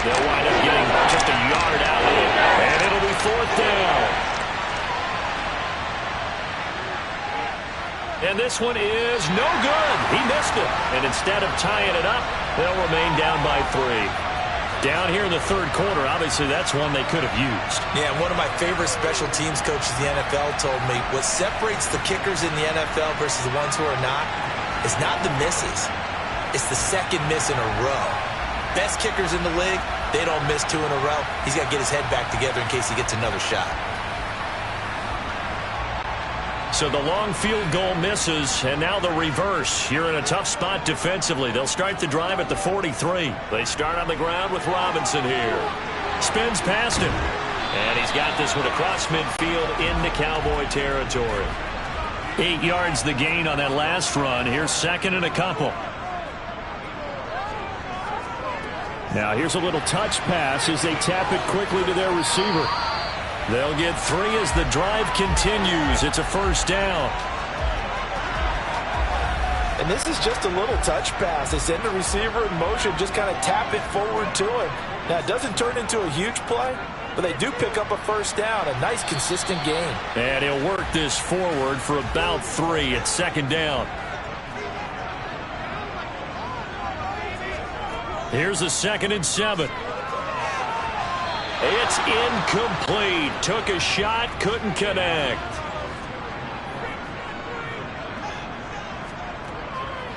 They'll wind up getting just a yard out of it, and it'll be 4th down. And this one is no good. He missed it. And instead of tying it up, they'll remain down by 3. Down here in the 3rd quarter, obviously that's one they could have used. Yeah, one of my favorite special teams coaches in the NFL told me what separates the kickers in the NFL versus the ones who are not is not the misses. It's the second miss in a row. Best kickers in the league, they don't miss 2 in a row. He's got to get his head back together in case he gets another shot. So the long field goal misses, and now the reverse. You're in a tough spot defensively. They'll start the drive at the 43. They start on the ground with Robinson here. Spins past him. And he's got this one across midfield into Cowboy territory. 8 yards the gain on that last run. Here's 2nd and a couple. Now here's a little touch pass as they tap it quickly to their receiver. They'll get 3 as the drive continues. It's a 1st down. And this is just a little touch pass. They send the receiver in motion, just kind of tap it forward to him. Now, it doesn't turn into a huge play, but they do pick up a 1st down. A nice, consistent gain. And he'll work this forward for about 3 at 2nd down. Here's a 2nd and 7. It's incomplete. Took a shot, couldn't connect.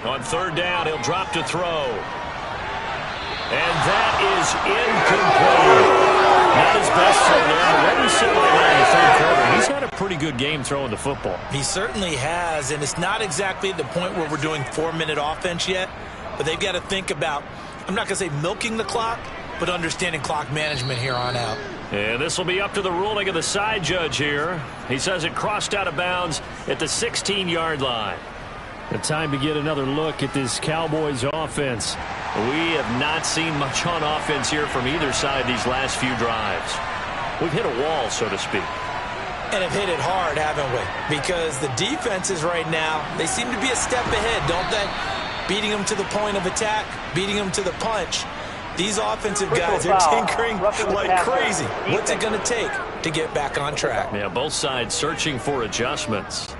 On 3rd down, he'll drop to throw. And that is incomplete. Not his best throw there. What we said right now in the 3rd quarter, he's had a pretty good game throwing the football. He certainly has, and it's not exactly the point where we're doing 4-minute offense yet, but they've got to think about, I'm not going to say milking the clock, but understanding clock management here on out. And this will be up to the ruling of the side judge here. He says it crossed out of bounds at the 16-yard line. The time to get another look at this Cowboys offense. We have not seen much on offense here from either side these last few drives. We've hit a wall, so to speak. And have hit it hard, haven't we? Because the defenses right now, they seem to be a step ahead, don't they? Beating them to the point of attack, beating them to the punch. These offensive guys are tinkering like crazy. What's it going to take to get back on track? Yeah, both sides searching for adjustments.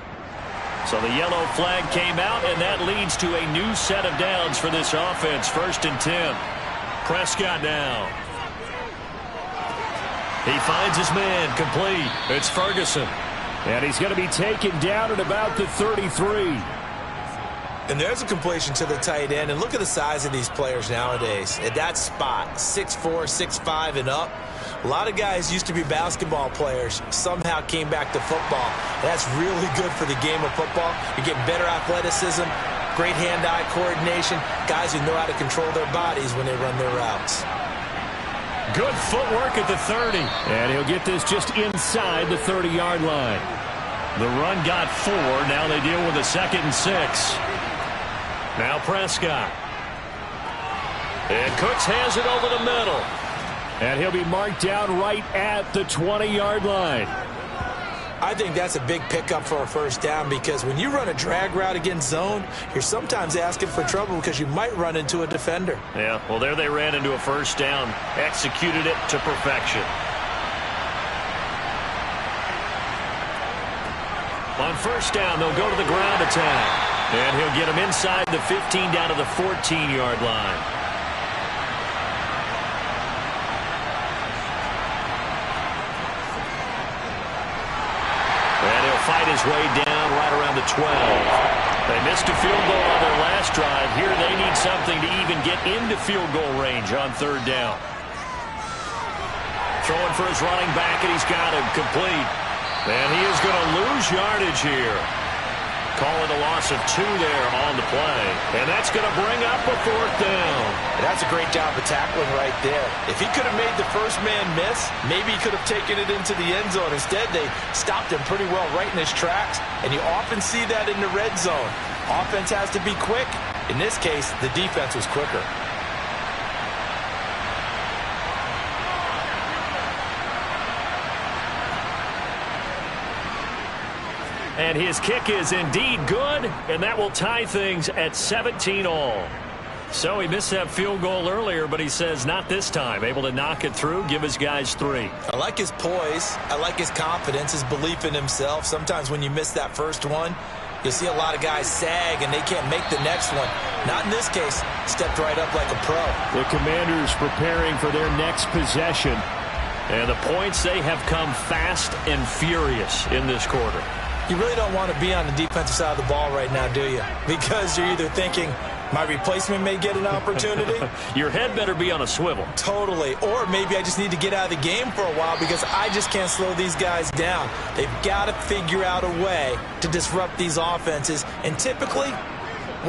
So the yellow flag came out, and that leads to a new set of downs for this offense. 1st and 10. Prescott now. He finds his man complete. It's Ferguson. And he's going to be taken down at about the 33. And there's a completion to the tight end. And look at the size of these players nowadays. At that spot, 6'4", 6'5", and up. A lot of guys used to be basketball players, somehow came back to football. That's really good for the game of football. You're getting better athleticism, great hand-eye coordination, guys who know how to control their bodies when they run their routes. Good footwork at the 30. And he'll get this just inside the 30-yard line. The run got 4. Now they deal with a 2nd and 6. Now Prescott. And Cooks has it over the middle. And he'll be marked down right at the 20-yard line. I think that's a big pickup for a 1st down because when you run a drag route against zone, you're sometimes asking for trouble because you might run into a defender. Yeah, well, there they ran into a 1st down, executed it to perfection. On 1st down, they'll go to the ground attack. And he'll get him inside the 15 down to the 14-yard line. And he'll fight his way down right around the 12. They missed a field goal on their last drive. Here they need something to even get into field goal range on 3rd down. Throwing for his running back, and he's got him complete. And he is going to lose yardage here. Calling a loss of 2 there on the play. And that's going to bring up a 4th down. That's a great job of tackling right there. If he could have made the first man miss, maybe he could have taken it into the end zone. Instead, they stopped him pretty well right in his tracks. And you often see that in the red zone. Offense has to be quick. In this case, the defense was quicker. And his kick is indeed good, and that will tie things at 17 all. So he missed that field goal earlier, but he says not this time. Able to knock it through, give his guys 3. I like his poise. I like his confidence, his belief in himself. Sometimes when you miss that first one, you'll see a lot of guys sag and they can't make the next one. Not in this case. Stepped right up like a pro. The Commanders preparing for their next possession. And the points, they have come fast and furious in this quarter. You really don't want to be on the defensive side of the ball right now, do you? Because you're either thinking, my replacement may get an opportunity. Your head better be on a swivel. Totally. Or maybe I just need to get out of the game for a while because I just can't slow these guys down. They've got to figure out a way to disrupt these offenses. And typically,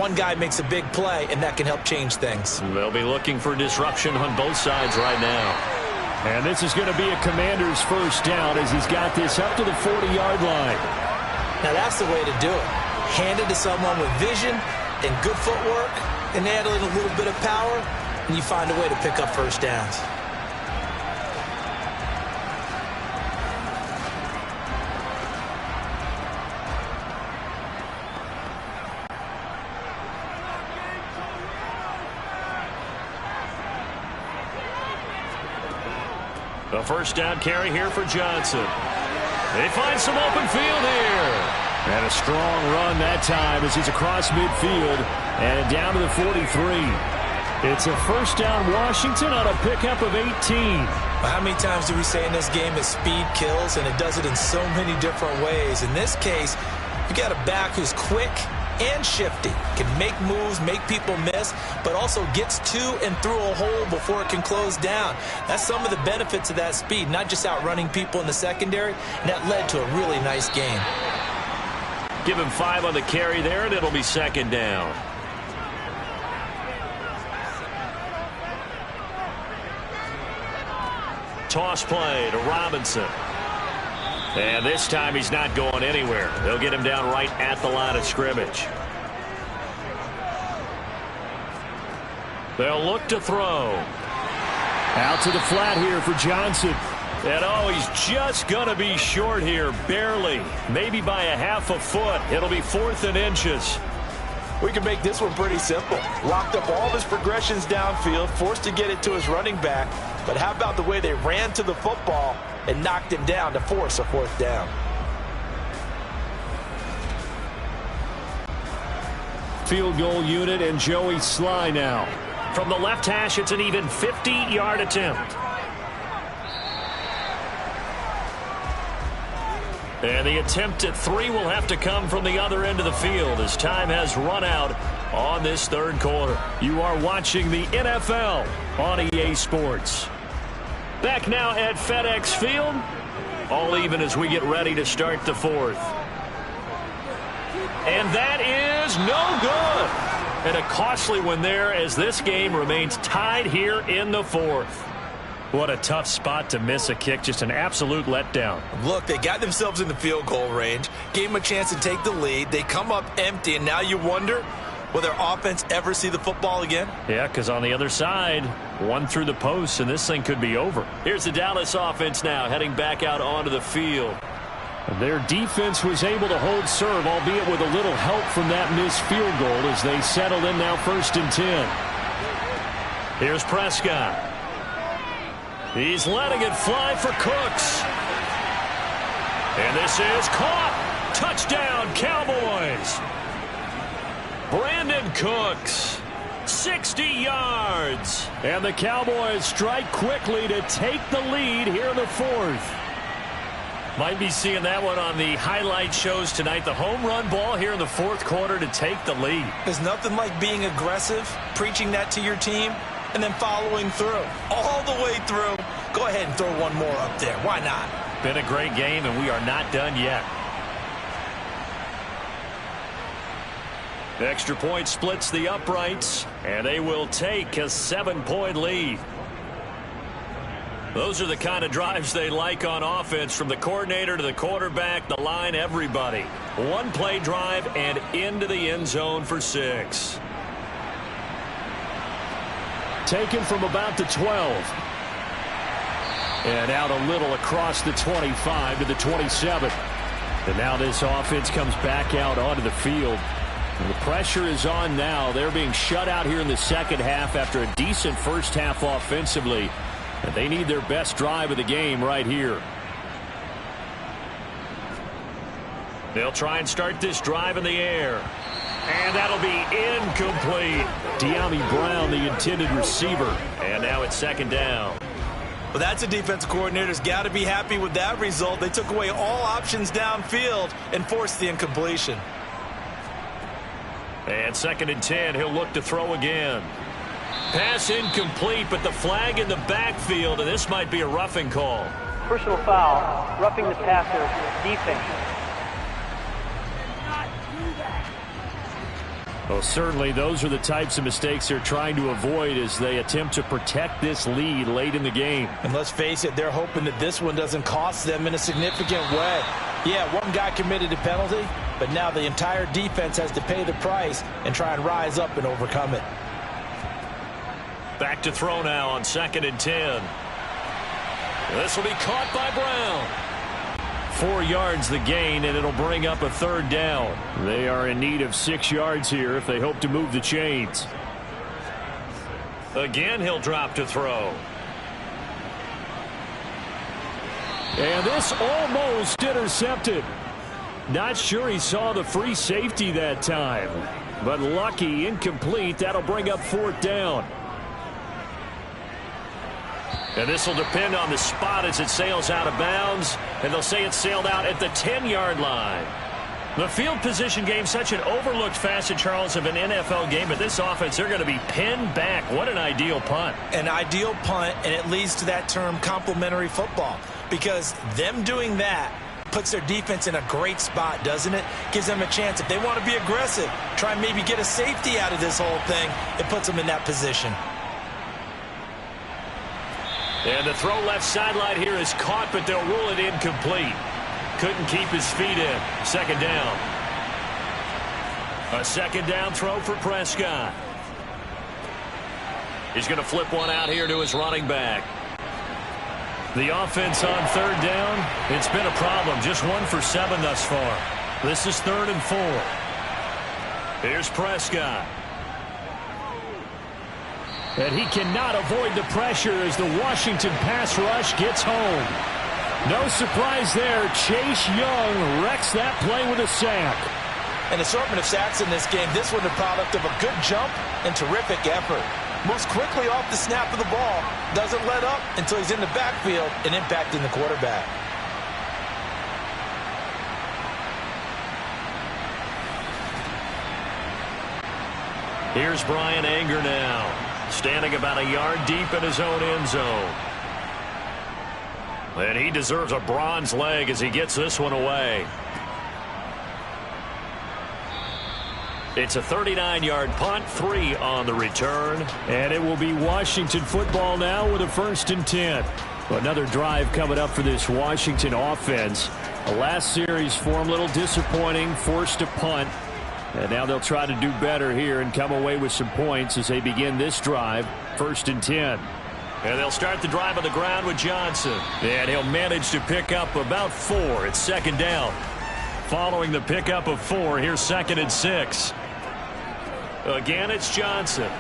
one guy makes a big play, and that can help change things. They'll be looking for disruption on both sides right now. And this is going to be a Commander's first down as he's got this up to the 40-yard line. Now that's the way to do it. Hand it to someone with vision and good footwork, and add a little bit of power, and you find a way to pick up first downs. A first down carry here for Johnson. They find some open field here. And a strong run that time as he's across midfield and down to the 43. It's a first down Washington on a pickup of 18. Well, how many times do we say in this game that speed kills, and it does it in so many different ways? In this case, you got a back who's quick and shifty, can make moves, make people miss, but also gets to and through a hole before it can close down. That's some of the benefits of that speed, not just outrunning people in the secondary, and that led to a really nice game. Give him 5 on the carry there, and it'll be second down. Toss play to Robinson. And this time he's not going anywhere. They'll get him down right at the line of scrimmage. They'll look to throw. Out to the flat here for Johnson. And oh, he's just going to be short here, barely. Maybe by a half a foot. It'll be 4th and inches. We can make this one pretty simple. Locked up all of his progressions downfield, forced to get it to his running back. But how about the way they ran to the football and knocked him down to force a 4th down? Field goal unit and Joey Sly now. From the left hash, it's an even 50-yard attempt. And the attempt at 3 will have to come from the other end of the field as time has run out on this third quarter. You are watching the NFL on EA Sports. Back now at FedEx Field. All even as we get ready to start the 4th. And that is no good. And a costly one there as this game remains tied here in the 4th. What a tough spot to miss a kick. Just an absolute letdown. Look, they got themselves in the field goal range, gave them a chance to take the lead. They come up empty, and now you wonder, will their offense ever see the football again? Yeah, because on the other side, one through the post, and this thing could be over. Here's the Dallas offense now, heading back out onto the field. Their defense was able to hold serve, albeit with a little help from that missed field goal as they settled in now 1st and 10. Here's Prescott. He's letting it fly for Cooks. And this is caught. Touchdown, Cowboys. Brandon Cooks, 60 yards. And the Cowboys strike quickly to take the lead here in the 4th. Might be seeing that one on the highlight shows tonight. The home run ball here in the 4th quarter to take the lead. There's nothing like being aggressive, preaching that to your team, and then following through. All the way through. Go ahead and throw one more up there. Why not? Been a great game, and we are not done yet. The extra point splits the uprights, and they will take a 7-point lead. Those are the kind of drives they like on offense, from the coordinator to the quarterback, the line, everybody. One play drive and into the end zone for 6. Taken from about the 12. And out a little across the 25 to the 27. And now this offense comes back out onto the field. The pressure is on now. They're being shut out here in the second half after a decent first half offensively. And they need their best drive of the game right here. They'll try and start this drive in the air. And that'll be incomplete. De'Ami Brown, the intended receiver. And now it's second down. Well, that's a defensive coordinator's got to be happy with that result. They took away all options downfield and forced the incompletion. And second and 10, he'll look to throw again. Pass incomplete, but the flag in the backfield, and this might be a roughing call. Personal foul, roughing the passer, defense. Well, certainly those are the types of mistakes they're trying to avoid as they attempt to protect this lead late in the game. And let's face it, they're hoping that this one doesn't cost them in a significant way. Yeah, one guy committed a penalty, but now the entire defense has to pay the price and try and rise up and overcome it. Back to throw now on second and 10. This will be caught by Brown. 4 yards the gain, and it'll bring up a third down. They are in need of 6 yards here if they hope to move the chains. Again, he'll drop to throw. And this almost intercepted. Not sure he saw the free safety that time, but lucky, incomplete. That'll bring up fourth down. And this will depend on the spot as it sails out of bounds. And they'll say it sailed out at the 10-yard line. The field position game, such an overlooked facet, Charles, of an NFL game. But this offense, they're going to be pinned back. What an ideal punt. An ideal punt, and it leads to that term complementary football. Because them doing that puts their defense in a great spot, doesn't it? Gives them a chance. If they want to be aggressive, try and maybe get a safety out of this whole thing, it puts them in that position. And the throw left sideline here is caught, but they'll rule it incomplete. Couldn't keep his feet in. Second down. A second down throw for Prescott. He's going to flip one out here to his running back. The offense on third down, it's been a problem. Just 1 for 7 thus far. This is 3rd and 4. Here's Prescott. And he cannot avoid the pressure as the Washington pass rush gets home. No surprise there. Chase Young wrecks that play with a sack. An assortment of sacks in this game. This one the product of a good jump and terrific effort. Moves quickly off the snap of the ball. Doesn't let up until he's in the backfield and impacting the quarterback. Here's Brian Anger now. Standing about a yard deep in his own end zone. And he deserves a bronze leg as he gets this one away. It's a 39-yard punt, 3 on the return. And it will be Washington football now with a 1st and 10. Another drive coming up for this Washington offense. The last series for them a little disappointing, forced to punt. And now they'll try to do better here and come away with some points as they begin this drive. 1st and 10. And they'll start the drive on the ground with Johnson. And he'll manage to pick up about 4. It's second down. Following the pickup of 4, here's 2nd and 6. Again, it's Johnson.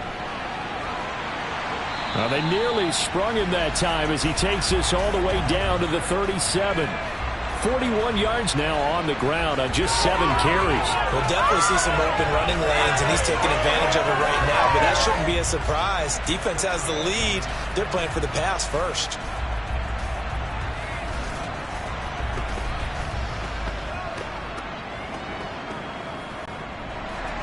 Well, they nearly sprung him that time as he takes this all the way down to the 37. 41 yards now on the ground on just 7 carries. We'll definitely see some open running lanes, and he's taking advantage of it right now, but that shouldn't be a surprise. Defense has the lead. They're playing for the pass first.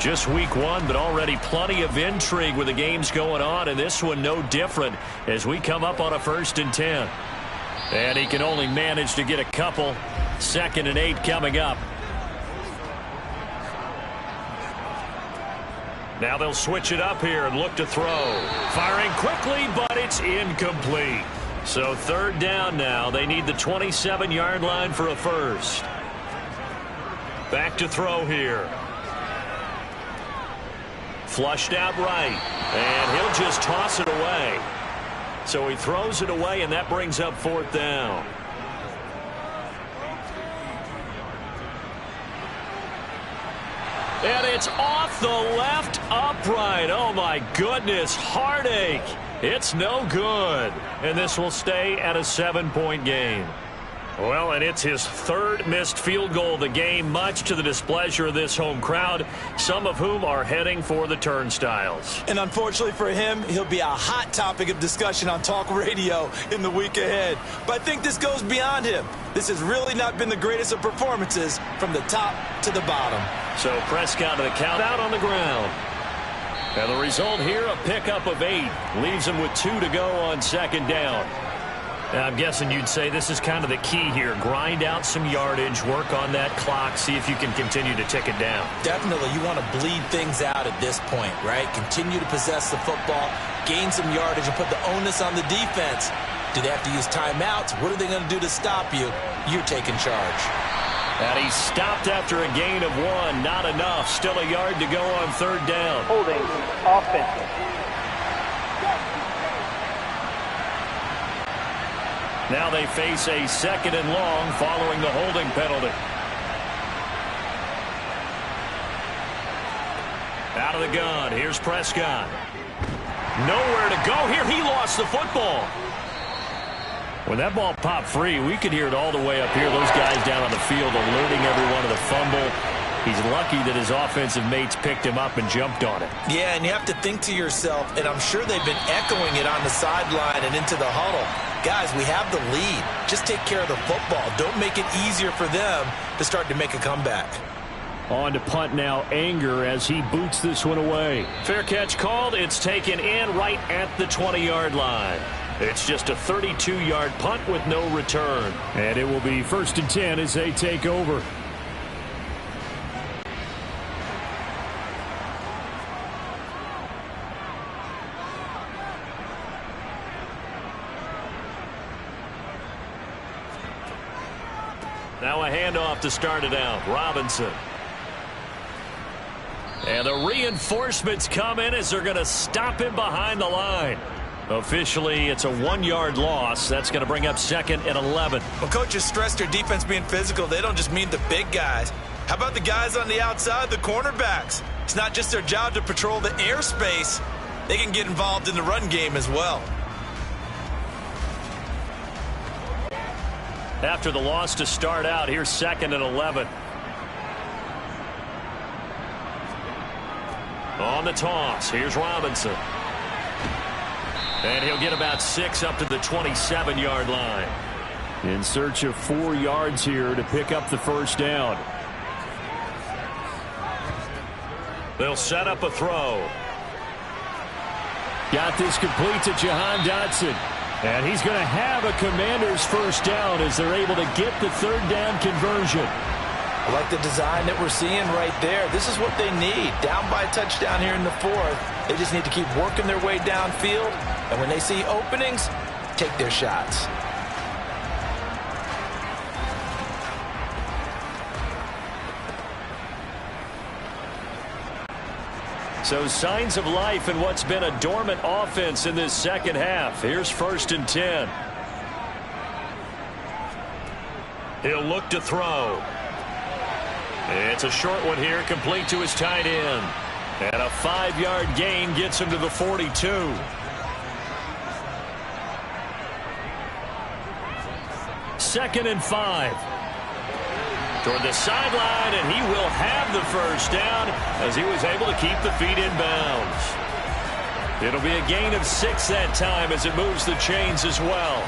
Just week 1, but already plenty of intrigue with the games going on, and this one no different as we come up on a 1st and 10. And he can only manage to get a couple. 2nd and 8 coming up. Now they'll switch it up here and look to throw. Firing quickly, but it's incomplete. So 3rd down now. They need the 27-yard line for a first. Back to throw here. Flushed out right. And he'll just toss it away. So he throws it away, and that brings up 4th down. And it's off the left upright. Oh, my goodness. Heartache. It's no good. And this will stay at a 7-point game. Well, and it's his third missed field goal of the game, much to the displeasure of this home crowd, some of whom are heading for the turnstiles. And unfortunately for him, he'll be a hot topic of discussion on talk radio in the week ahead. But I think this goes beyond him. This has really not been the greatest of performances from the top to the bottom. So Prescott to the count out on the ground. And the result here, a pickup of 8. Leaves him with 2 to go on second down. Now, I'm guessing you'd say this is kind of the key here. Grind out some yardage, work on that clock, see if you can continue to tick it down. Definitely, you want to bleed things out at this point, right? Continue to possess the football, gain some yardage, and put the onus on the defense. Do they have to use timeouts? What are they going to do to stop you? You're taking charge. And he stopped after a gain of 1. Not enough. Still a yard to go on third down. Holding, offensive. Now they face a 2nd and long following the holding penalty. Out of the gun. Here's Prescott. Nowhere to go here. He lost the football. When that ball popped free, we could hear it all the way up here. Those guys down on the field alerting everyone of the fumble. He's lucky that his offensive mates picked him up and jumped on it. Yeah, and you have to think to yourself, and I'm sure they've been echoing it on the sideline and into the huddle. Guys, we have the lead. Just take care of the football. Don't make it easier for them to start to make a comeback. On to punt now, Anger, as he boots this one away. Fair catch called. It's taken in right at the 20-yard line. It's just a 32-yard punt with no return. And it will be 1st and 10 as they take over. Now a handoff to start it out. Robinson. And the reinforcements come in as they're going to stop him behind the line. Officially, it's a 1-yard loss. That's going to bring up 2nd and 11. When coaches stress their defense being physical, they don't just mean the big guys. How about the guys on the outside, the cornerbacks? It's not just their job to patrol the airspace. They can get involved in the run game as well. After the loss to start out, here's 2nd and 11. On the toss, here's Robinson. And he'll get about 6 up to the 27-yard line. In search of 4 yards here to pick up the first down. They'll set up a throw. Got this complete to Jahan Dotson. And he's going to have a Commanders first down as they're able to get the third down conversion. I like the design that we're seeing right there. This is what they need. Down by a touchdown here in the 4th. They just need to keep working their way downfield. And when they see openings, take their shots. So signs of life in what's been a dormant offense in this second half. Here's 1st and 10. He'll look to throw. It's a short one here, complete to his tight end. And a 5-yard gain gets him to the 42. Second and 5. Toward the sideline, and he will have the first down as he was able to keep the feet in bounds. It'll be a gain of 6 that time as it moves the chains as well.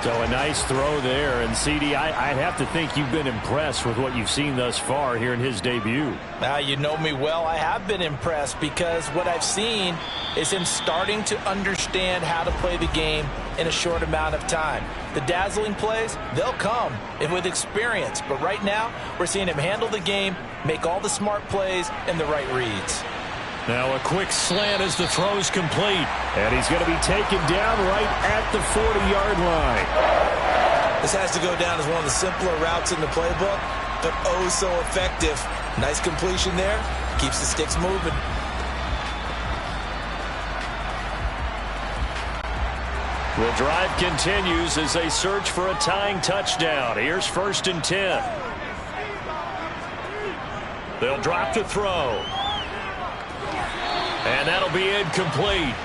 So a nice throw there. And, CD, I'd have to think you've been impressed with what you've seen thus far here in his debut. Now, you know me well. I have been impressed because what I've seen is him starting to understand how to play the game in a short amount of time. The dazzling plays, they'll come with experience. But right now, we're seeing him handle the game, make all the smart plays, and the right reads. Now a quick slant as the throw's complete. And he's going to be taken down right at the 40-yard line. This has to go down as one of the simpler routes in the playbook, but oh so effective. Nice completion there. Keeps the sticks moving. The drive continues as they search for a tying touchdown. Here's 1st and 10. They'll drop to throw. And that'll be incomplete.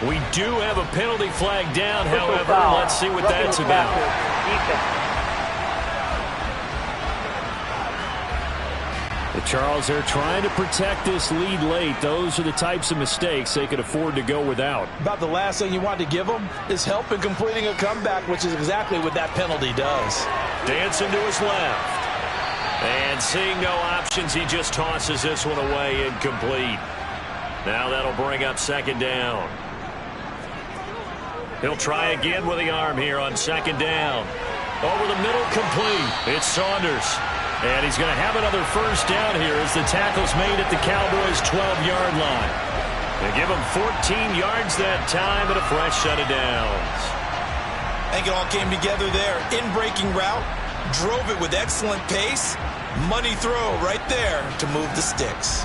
We do have a penalty flag down, however. Let's see what that's about. The Charles, they're trying to protect this lead late. Those are the types of mistakes they could afford to go without. About the last thing you want to give them is help in completing a comeback, which is exactly what that penalty does. Dancing to his left. And seeing no options, he just tosses this one away, incomplete. Now that'll bring up second down. He'll try again with the arm here on second down. Over the middle, complete. It's Saunders. And he's going to have another first down here as the tackle's made at the Cowboys' 12-yard line. They give him 14 yards that time and a fresh set of downs. I think it all came together there. In-breaking route, drove it with excellent pace. Money throw right there to move the sticks.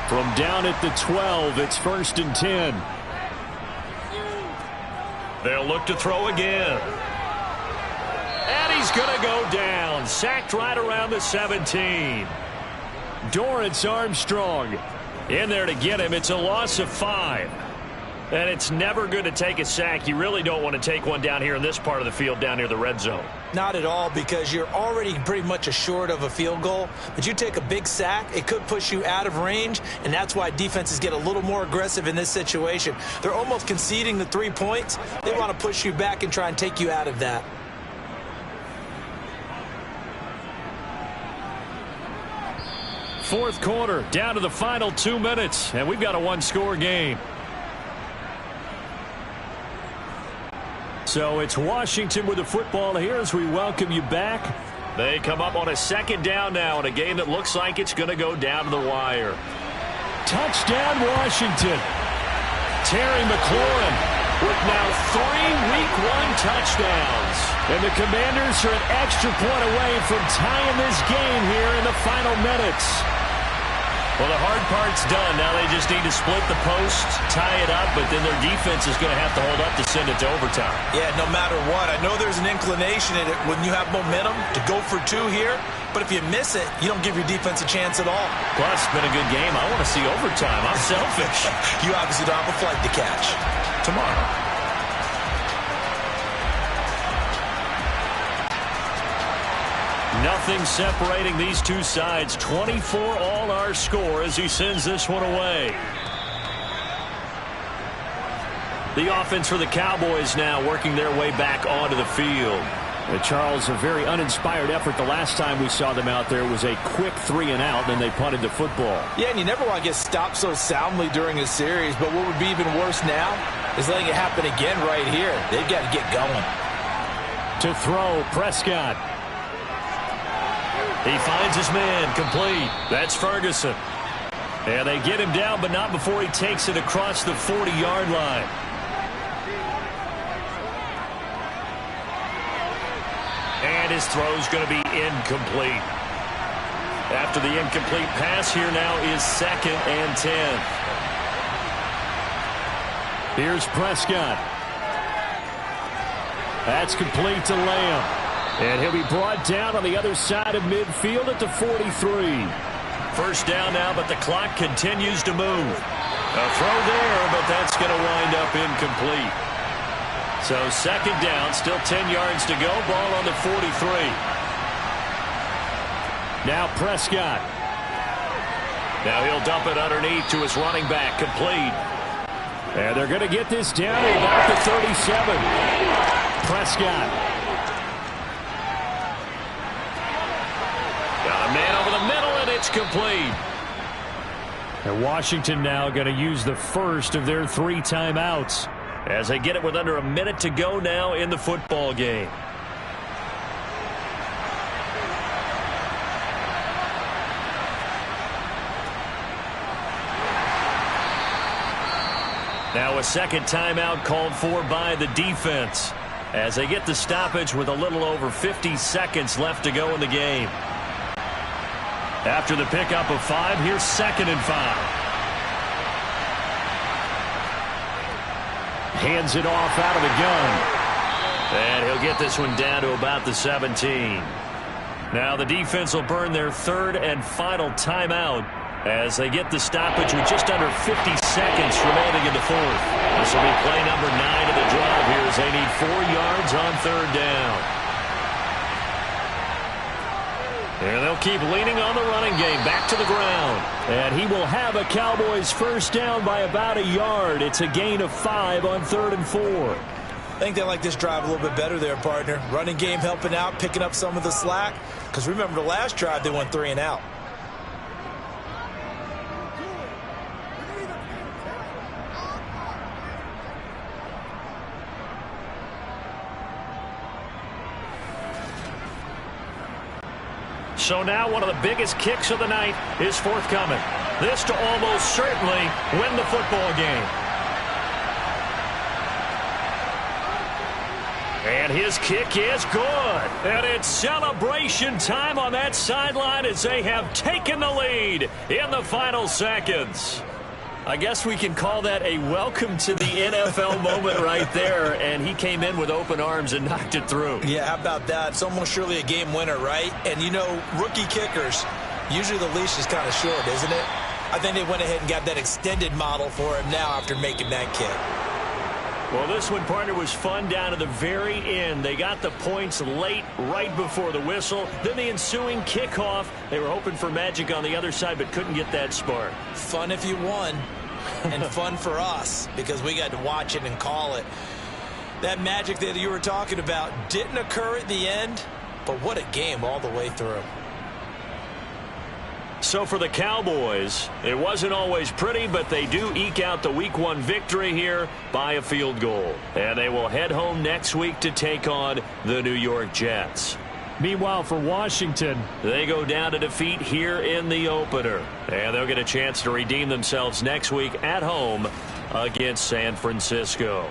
From down at the 12, it's 1st and 10. They'll look to throw again. And he's going to go down. Sacked right around the 17. Dorrance Armstrong in there to get him. It's a loss of 5. And it's never good to take a sack. You really don't want to take one down here in this part of the field down near the red zone. Not at all, because you're already pretty much assured of a field goal. But you take a big sack, it could push you out of range, and that's why defenses get a little more aggressive in this situation. They're almost conceding the 3 points. They want to push you back and try and take you out of that. Fourth quarter, down to the final 2 minutes, and we've got a one-score game. So it's Washington with the football here as we welcome you back. They come up on a second down now in a game that looks like it's going to go down to the wire. Touchdown, Washington. Terry McLaurin with now 3 Week 1 touchdowns. And the Commanders are an extra point away from tying this game here in the final minutes. Well, the hard part's done. Now they just need to split the post, tie it up, but then their defense is going to have to hold up to send it to overtime. Yeah, no matter what. I know there's an inclination in it when you have momentum to go for 2 here, but if you miss it, you don't give your defense a chance at all. Plus, it's been a good game. I want to see overtime. I'm selfish. You obviously don't have a flight to catch. Tomorrow. Nothing separating these two sides. 24 all our score as he sends this one away. The offense for the Cowboys now working their way back onto the field. Charles, a very uninspired effort. The last time we saw them out there was a quick 3 and out, then they punted the football. Yeah, and you never want to get stopped so soundly during a series, but what would be even worse now is letting it happen again right here. They've got to get going. To throw, Prescott. He finds his man, complete. That's Ferguson. And they get him down, but not before he takes it across the 40-yard line. And his throw's going to be incomplete. After the incomplete pass, here now is 2nd and 10. Here's Prescott. That's complete to Lamb. And he'll be brought down on the other side of midfield at the 43. First down now, but the clock continues to move. A throw there, but that's going to wind up incomplete. So second down, still 10 yards to go. Ball on the 43. Now Prescott. Now he'll dump it underneath to his running back, complete. And they're going to get this down at about the 37. Prescott. Got a man over the middle, and it's complete. And Washington now going to use the first of their 3 timeouts as they get it with under a minute to go now in the football game. Now a second timeout called for by the defense as they get the stoppage with a little over 50 seconds left to go in the game. After the pickup of 5, here's 2nd and 5. Hands it off out of the gun. And he'll get this one down to about the 17. Now the defense will burn their third and final timeout as they get the stoppage with just under 50 seconds remaining in the fourth. This will be play number 9 of the drive here as they need 4 yards on third down. And they'll keep leaning on the running game back to the ground. And he will have a Cowboys first down by about a yard. It's a gain of 5 on 3rd and 4. I think they like this drive a little bit better there, partner. Running game helping out, picking up some of the slack. Because remember, the last drive, they went 3 and out. So now one of the biggest kicks of the night is forthcoming. This to almost certainly win the football game. And his kick is good. And it's celebration time on that sideline as they have taken the lead in the final seconds. I guess we can call that a welcome to the NFL moment right there. And he came in with open arms and knocked it through. Yeah, how about that? It's almost surely a game winner, right? And, you know, rookie kickers, usually the leash is kind of short, isn't it? I think they went ahead and got that extended model for him now after making that kick. Well, this one, partner, was fun down to the very end. They got the points late, right before the whistle. Then the ensuing kickoff. They were hoping for magic on the other side, but couldn't get that spark. Fun if you won, and fun for us, because we got to watch it and call it. That magic that you were talking about didn't occur at the end, but what a game all the way through. So for the Cowboys, it wasn't always pretty, but they do eke out the Week 1 victory here by a field goal. And they will head home next week to take on the New York Jets. Meanwhile, for Washington, they go down to defeat here in the opener. And they'll get a chance to redeem themselves next week at home against San Francisco.